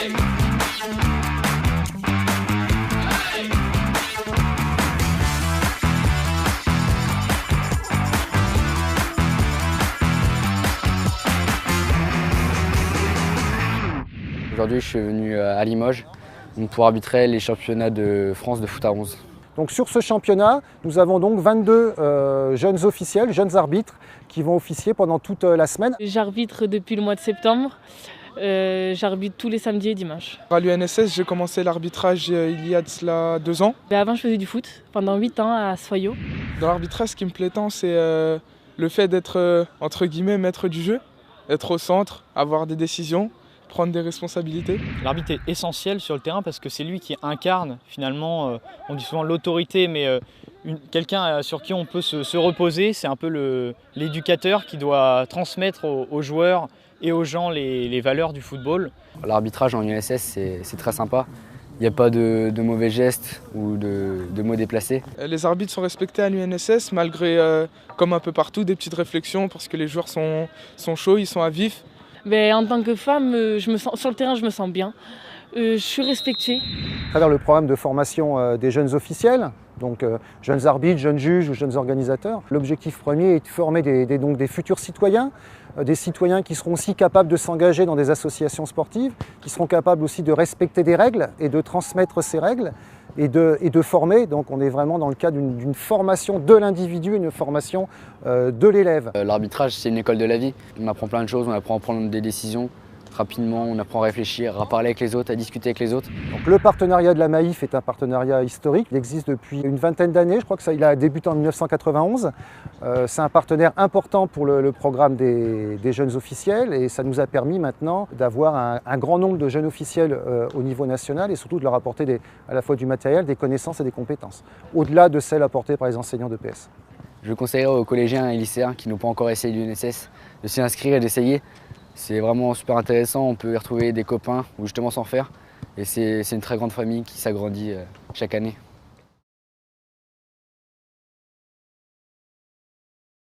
Aujourd'hui, je suis venu à Limoges pour arbitrer les championnats de France de foot à 11. Donc sur ce championnat, nous avons donc 22 jeunes officiels, jeunes arbitres qui vont officier pendant toute la semaine. J'arbitre depuis le mois de septembre. J'arbitre tous les samedis et dimanches. À l'UNSS, j'ai commencé l'arbitrage il y a de cela 2 ans. Avant, je faisais du foot pendant 8 ans à Soyo. Dans l'arbitrage, ce qui me plaît tant, c'est le fait d'être, entre guillemets, maître du jeu, être au centre, avoir des décisions, prendre des responsabilités. L'arbitre est essentiel sur le terrain parce que c'est lui qui incarne finalement, on dit souvent l'autorité, mais quelqu'un sur qui on peut se reposer. C'est un peu l'éducateur qui doit transmettre aux joueurs et aux gens les valeurs du football. L'arbitrage en UNSS, c'est très sympa. Il n'y a pas de mauvais gestes ou de mots déplacés. Les arbitres sont respectés à l'UNSS malgré, comme un peu partout, des petites réflexions parce que les joueurs sont chauds, ils sont à vif. Mais en tant que femme, sur le terrain, je me sens bien. Je suis respectée. À travers le programme de formation des jeunes officiels, donc jeunes arbitres, jeunes juges ou jeunes organisateurs, l'objectif premier est de former des futurs citoyens, des citoyens qui seront aussi capables de s'engager dans des associations sportives, qui seront capables aussi de respecter des règles et de transmettre ces règles et de former. Donc on est vraiment dans le cadre d'une formation de l'individu, une formation de l'élève. L'arbitrage, c'est une école de la vie. On apprend plein de choses, on apprend à prendre des décisions rapidement, on apprend à réfléchir, à parler avec les autres, à discuter avec les autres. Donc, le partenariat de la Maïf est un partenariat historique. Il existe depuis une vingtaine d'années. Je crois que il a débuté en 1991. C'est un partenaire important pour le programme des jeunes officiels et ça nous a permis maintenant d'avoir un grand nombre de jeunes officiels au niveau national et surtout de leur apporter à la fois du matériel, des connaissances et des compétences, au-delà de celles apportées par les enseignants de PS. Je conseillerais aux collégiens et lycéens qui n'ont pas encore essayé l'UNSS de s'y inscrire et d'essayer. C'est vraiment super intéressant, on peut y retrouver des copains ou justement s'en faire. Et c'est une très grande famille qui s'agrandit chaque année.